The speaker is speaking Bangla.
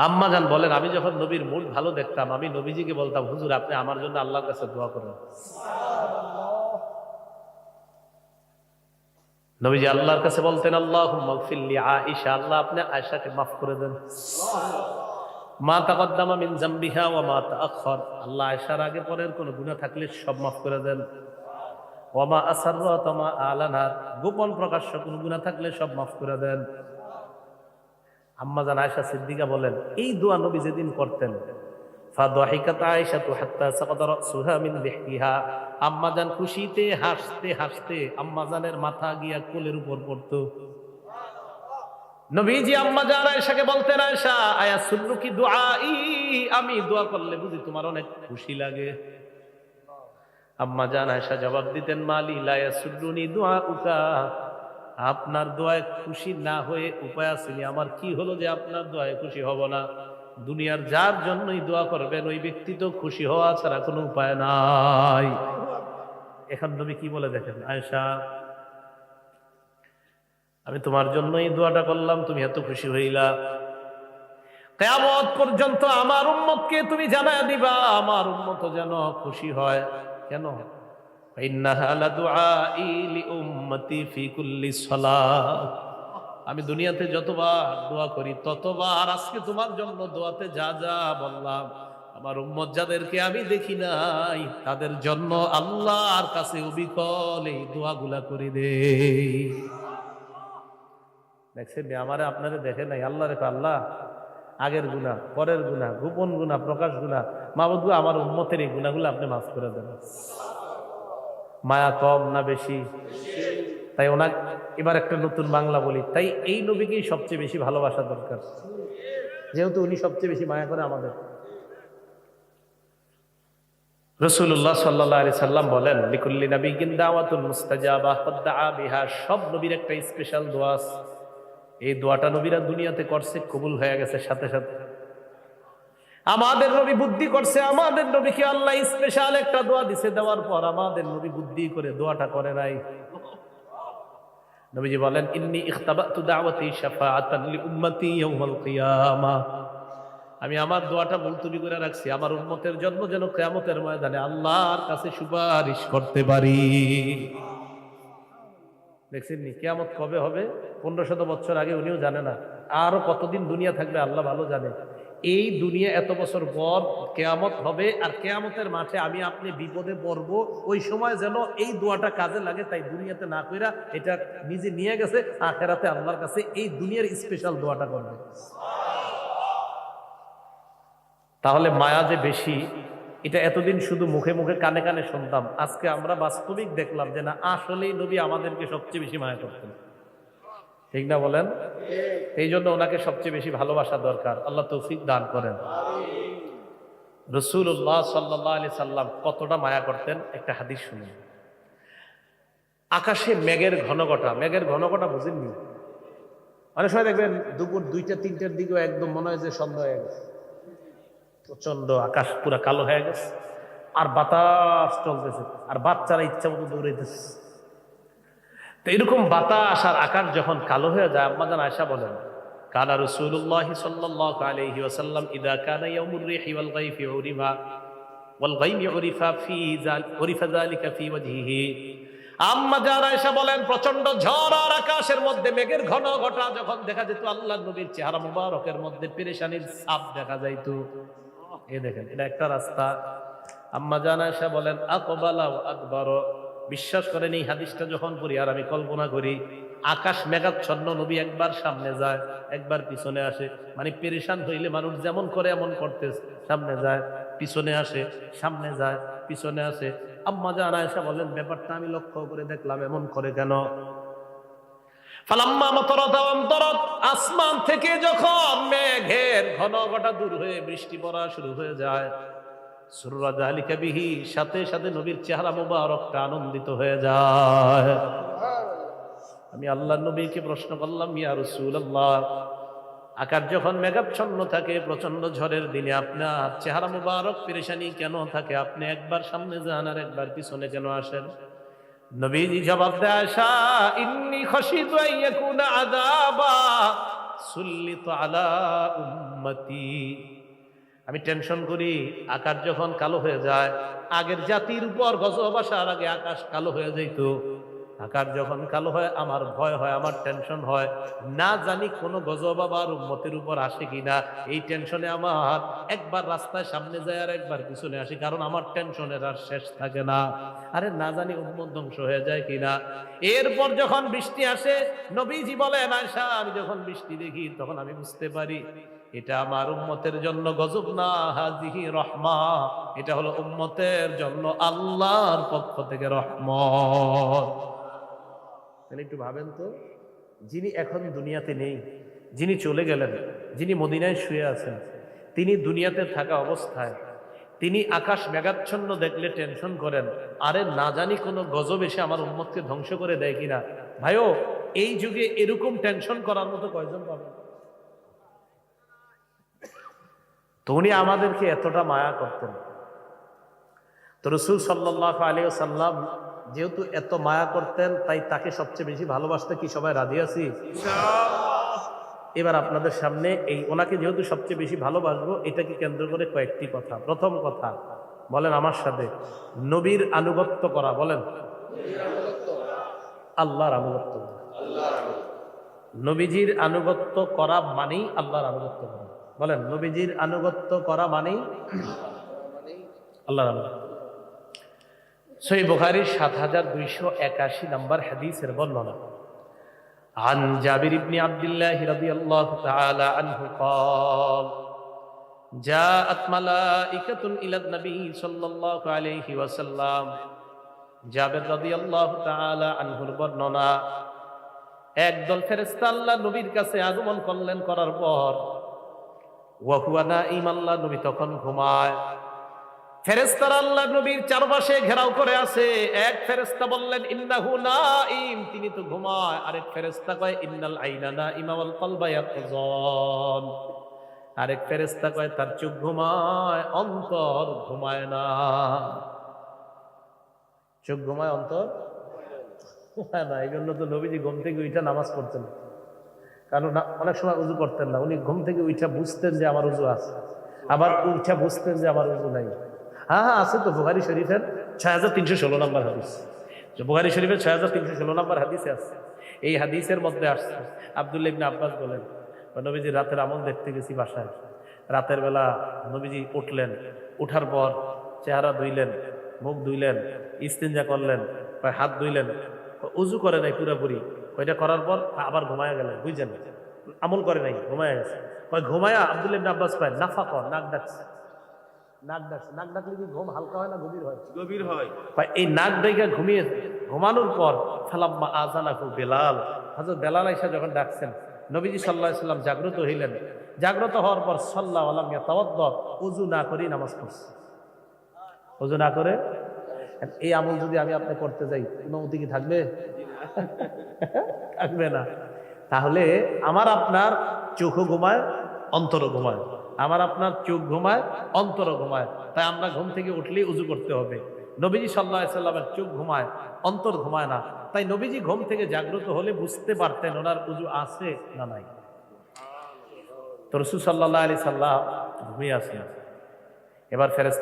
আম্মা জান বলেন, আমি যখন নবীর মুড ভালো দেখতাম, আমি নবীজিকে বলতাম, হুজুর আপনি আমার জন্য আল্লাহর কাছে দোয়া করেন। নবীজি আল্লাহর কাছে বলতেন, আল্লাহুম্মা গফিরলি আয়েশা, আল্লাহ আপনি আয়েশাকে মাফ করে দেন। মা তাকদ্দামা মিন যামবিহা ওয়া মা তাআখার, আল্লাহ আয়েশার আগে পরের কোনো গুনাহ থাকলে সব মাফ করে দেন। ওয়া মা আসাররাত ওয়া মা আলানাত, গোপন প্রকাশ্য কোনো গুনাহ থাকলে সব মাফ করে দেন। আম্মা জান আয়েশা সিদ্দিকা বলেন, এই দোয়া নবী যেদিন করতেন, ফাদাহিকাত আয়েশাতু হাত্তা সাকাতা রাসুহা মিন লিহতিহা, আম্মা জান খুশিতে হাসতে হাসতে আম্মা জানের মাথা গিয়া কোলের উপর পড়তো। নবীজি আম্মা জান আয়েশাকে বলতেন, আয়েশা আয়া সুন্নুকি দুআই, আমি দোয়া করলে বুঝি তোমার অনেক খুশি লাগে? আম্মা জান আয়েশা জবাব দিতেন, মালি লা ইয়াসুররুনি দুআউকা, আপনার দোয়ায় খুশি না হয়ে উপায় আসেনি, আমার কি হলো যে আপনার দোয়ায় খুশি হব না? দুনিয়ার যার জন্যই দোয়া করবেন ওই ব্যক্তি তো খুশি হওয়া ছাড়া কোনো উপায় নাই। এখন নবী কি বলে দেখেন, আয়েশা আমি তোমার জন্যই দোয়াটা করলাম, তুমি এত খুশি হইলা, কিয়ামত পর্যন্ত আমার উম্মতকে তুমি জানায়া দিবা, আমার উম্মত যেন খুশি হয়। কেন? ইন্নাহা লাদুআই লিউম্মতি ফি কুল্লি সালাত, আমি দুনিয়াতে যতবার দোয়া করি ততবার আজকে তোমার জন্য দোয়াতে যা যা বললাম, আমার উম্মত যাদেরকে আমি দেখি নাই তাদের জন্য আল্লাহর কাছে অবিকল এই দোয়াগুলা করে দে। দেখছেন আমারে আপনারে দেখে নাই, আল্লাহ রেখো, আল্লাহ আগের গুনাহ, পরের গুনাহ, গোপন গুনাহ, প্রকাশ গুনাহ, মাবুদ গো আমার উম্মতের এই গুনাহগুলো আপনি মাফ করে দেন। মায়া কম না বেশি? তাই ওনার এবার একটা নতুন বাংলা বলি, তাই এই নবীকেই সবচেয়ে বেশি ভালোবাসা দরকার, যেহেতু উনি সবচেয়ে বেশি মায়া করে আমাদের। রাসূলুল্লাহ সাল্লাল্লাহু আলাইহি সাল্লাম বলেন, লিকুল্লি নাবিয়্যিন দাওয়াতুন মুস্তাজাবা কদ দাআ বিহা, সব নবীর একটা স্পেশাল দোয়া আছে, এই দোয়াটা নবীরা দুনিয়াতে করছে, কবুল হয়ে গেছে সাথে সাথে। আমাদের নবী বুদ্ধি করছে, আমাদের নবীকে আল্লাহ স্পেশাল একটা দোয়া দিছে, দেওয়ার পর আমাদের নবী বুদ্ধি করে দোয়াটা করে নাই। নবীজি বলেন, ইন্নী ইখতাবাতু দাওয়াতি শাফাআতান লিউম্মতি ইয়াউমাল কিয়ামাহ, আমি আমার দোয়াটা মুলতবি করে রাখছি আমার উম্মতের জন্য, যেন কিয়ামতের ময়দানে আল্লাহর কাছে সুপারিশ করতে পারি। দেখছেন নি কিয়ামত কবে হবে? 1500 বছর আগে উনিও জানে না, আরো কতদিন দুনিয়া থাকবে আল্লাহ ভালো জানে। এই দুনিয়া এত বছর পর কিয়ামত হবে, আর কিয়ামতের মাঠে আমি আপনি বিপদে পড়বো, ওই সময় যেন এই দোয়াটা কাজে লাগে, তাই দুনিয়াতে না কইরা এটা নিজে নিয়ে গেছে আখিরাতে আল্লাহর কাছে এই দুনিয়ার স্পেশাল দোয়াটা করবে। তাহলে মায়া যে বেশি, এটা এতদিন শুধু মুখে মুখে কানে কানে শুনতাম, আজকে আমরা বাস্তবিক দেখলাম যে না, আসলেই নবী আমাদেরকে সবচেয়ে বেশি মায়া করতেন, ঠিক না বলেন? এই জন্য ওনাকে সবচেয়ে বেশি ভালোবাসা দরকার, আল্লাহ তৌফিক দান করেন। রাসূলুল্লাহ সাল্লাল্লাহু আলাইহি সাল্লাম কতটা মায়া করতেন একটা হাদিস শুনুন। আকাশে মেঘের ঘনঘটা, মেঘের ঘনঘটা বুঝেননি? অনেক সময় দেখবেন দুপুর 2টা-3টার দিকেও একদম মনে হয় যে সন্ধ্যা হয়ে গেছে, প্রচন্ড আকাশ পুরা কালো হয়ে গেছে, আর বাতাস চলতেছে, আর বাচ্চারা ইচ্ছা মতো দৌড়াইতেছে। তো এরকম বাতাস আর আকাশ যখন কালো হয়ে যায়, আম্মা জান আয়েশা বলেন, কানা রাসূলুল্লাহ সাল্লাল্লাহু আলাইহি ওয়াসাল্লাম ইযা কানা ইয়াউমুর রিহি ওয়াল গায়ফি উরিফা ওয়াল গায়মি উরিফা যালিকা ফি ওয়াজহিহি। আম্মা জান আয়েশা বলেন, প্রচন্ড ঝড় আর আকাশের মধ্যে মেঘের ঘন ঘটা যখন দেখা যেত, আল্লাহর নবীর চেহারা মুবারকের মধ্যে পেরেশানির ছাপ দেখা যাইতো। এই দেখেন, এটা একটা রাস্তা। আম্মা জান আয়েশা বলেন, আকবালা ওয়া আদবার, বিশ্বাস করেন এই হাদিসটা যখন পড়ি আর আমি কল্পনা করি, আকাশ মেঘাচ্ছন্ন, নবী একবার সামনে যায় একবার পিছনে আসে, মানে পেরেশান হইলে মানুষ যেমন করে এমন করতে, সামনে যায় পিছনে আসে, সামনে যায় পিছনে আসে। আম্মা জান আয়েশা বলেন, ব্যাপারটা আমি লক্ষ্য করে দেখলাম, এমন করে কেন? ফালাম্মা মাতারাত আমতারাত, আসমান থেকে যখন মেঘের ঘনঘটা দূর হয়ে বৃষ্টি পড়া শুরু হয়ে যায়, সুররা যালিকা বিহি, সাথে সাথে নবীর চেহারা মুবারকটা আনন্দিত হয়ে যায়। আমি আল্লাহর নবীকে প্রশ্ন করলাম, ইয়া রাসূলুল্লাহ, আকাশ যখন মেঘাচ্ছন্ন থাকে প্রচন্ড ঝড়ের দিনে আপনার চেহারা মুবারক পেরেশানি কেন থাকে? আপনি একবার সামনে যান আর একবার পিছনে কেন আসেন? নবীজি জবাব দেয়, আয়েশা ইন্নী খাশিতু আন ইয়াকুনা আযাবা সুল্লিতু আলা উম্মতি। আমি টেনশন করি আকাশ যখন কালো হয়ে যায়, আগের জাতির উপর গজব আসার আগে আকাশ কালো হয়ে যাইত, আকাশ যখন কালো হয় আমার ভয় হয়, আমার টেনশন হয়, না জানি কোন গজব আবার উম্মতের উপর আসে কিনা। এই টেনশনে আমার একবার রাস্তায় সামনে যায় আর একবার পিছনে আসি, কারণ আমার টেনশনের আর শেষ থাকে না। আরে না জানি উম্মত ধ্বংস হয়ে যায় কিনা। এরপর যখন বৃষ্টি আসে, নবীজি বলেন আয়েশা, আমি যখন বৃষ্টি দেখি তখন আমি বুঝতে পারি এটা আমার উম্মতের জন্য গজব না, হাজিহি রহমা, এটা হলো উম্মতের জন্য আল্লাহর পক্ষ থেকে রহমত। তাহলে একটু ভাবেন তো, যিনি এখন দুনিয়াতে নেই, যিনি চলে গেলেন, যিনি মদিনায় শুয়ে আছেন, তিনি দুনিয়াতে থাকা অবস্থায় তিনি আকাশ মেঘাচ্ছন্ন দেখলে টেনশন করেন, আরে না জানি কোনো গজব এসে আমার উম্মতকে ধ্বংস করে দেয় কিনা। ভাইও, এই যুগে এরকম টেনশন করার মতো কয়জন পাবেন? তো উনি আমাদেরকে এতটা মায়া করতেন। তো রাসূল সাল্লাল্লাহু আলাইহি ওয়াসাল্লাম যেহেতু এত মায়া করতেন, তাই তাকে সবচেয়ে বেশি ভালোবাসতে কি সবাই রাজি আছি? এবার আপনাদের সামনে এই ওনাকে যেহেতু সবচেয়ে বেশি ভালোবাসবো, এটাকে কেন্দ্র করে কয়েকটি কথা। প্রথম কথা, বলেন আমার সাথে, নবীর আনুগত্য করা। বলেন আল্লাহর আনুগত্য। নবীজির আনুগত্য করা মানেই আল্লাহর আনুগত্য করা। বলেন নবীজির আনুগত্য করা মানেই আল্লাহর আনুগত্য। সহিহ বুখারীর ৭২৮১ নম্বর হাদিসের বর্ণনা। عن جابر بن عبد الله رضي الله تعالى عنه قال جاءت ملائكة إلى النبي صلى الله عليه وسلم। জাবের রাদিয়াল্লাহু তাআলা আনহুর বর্ণনা, একদল ফেরেশতা আল্লাহ নবীর কাছে আগমন করলেন, করার পর ওয়া হুয়া নাঈম, আল্লাহ নবী তখন ঘুমায়। ফেরেশতারা আল্লাহ নবীর চারপাশে ঘেরাও করে আছে। এক ফেরেশতা বললেন ইন্নাহু নাঈম, তিনি তো ঘুমায়। আরেক ফেরেশতা কয় ইন্নাল আইনা নাঈমা ওয়াল কলবা ইয়াকযান। আরেক ফেরেশতা কয় তার চোখ ঘুমায়, অন্তর ঘুমায় না। চোখ ঘুমায়, অন্তর ঘুমায় না। এই জন্য তো নবীজি ঘুম থেকে উঠে নামাজ পড়তেন, কারণ অনেক সময় উযু করতেন না। উনি ঘুম থেকে উঠে বুঝতেন যে আমার উযু আছে, আবার উঠে বুঝতেন যে আমার উযু নাই। হ্যাঁ আছে তো, বুখারী শরীফের ৬৩১৬ নম্বর হাদিস। বুখারী শরীফের ৬৩১৬ নম্বর হাদিসে আছে। এই হাদিসের মধ্যে আসছে, আব্দুল্লাহ ইবনে আব্বাস বলেন, নবীজি রাতের আমল দেখতে গেছি বাসায়। রাতের বেলা নবীজি উঠলেন, উঠার পর চেহারা ধুইলেন, মুখ ধুইলেন, ইস্তিনজা করলেন, হাত ধুইলেন, উজু করে নাই পুরোপুরি। ওইটা করার পর আবার ঘুমায়া গেলেন, বুঝছেন, আমল করে নাই, ঘুমায়া গেছে। ঘুমায়া আব্দুল্লাহ ইবনে আব্বাস পায় নাফাক, নাক ডাকছে। নাক ডাকছে, নাক ডাকলে কি ঘুম হালকা হয় না গভীর হয়? গভীর হয়। এই নাক ডাইকা ঘুমিয়ে, ঘুমানোর পর ফালাম্মা আযানাহু বেলাল, হযরত বেলাল আয়েশা যখন ডাকছেন, নবীজি সাল্লাল্লাহু আলাইহি সাল্লাম জাগ্রত হইলেন। জাগ্রত হওয়ার পর সাল্লাল্লাহু আলাইহি ইয়াতাওয়াদ্দা, ওযু না করে নামাজ পড়ছে। ওযু না করে। এই আমল যদি আমি আপনি করতে যাই, অনুমতি কি থাকবে? থাকবে না। তাহলে আমার আপনার চোখও ঘুমায়, অন্তরও ঘুমায়। আমার আপনার চোখ ঘুমায়, অন্তরও ঘুমায়। তাই আমরা ঘুম থেকে উঠলেই উযু করতে হবে। নবীজি সাল্লাল্লাহু আলাইহি সাল্লামের চোখ ঘুমায়, অন্তর ঘুমায় না। তাই নবীজি ঘুম থেকে জাগ্রত হলে বুঝতে পারতেন ওনার উযু আছে না নাই। তো রাসূল সাল্লাল্লাহু আলাইহি সাল্লাম ঘুমিয়ে আছেন। এবার ফেরেশতা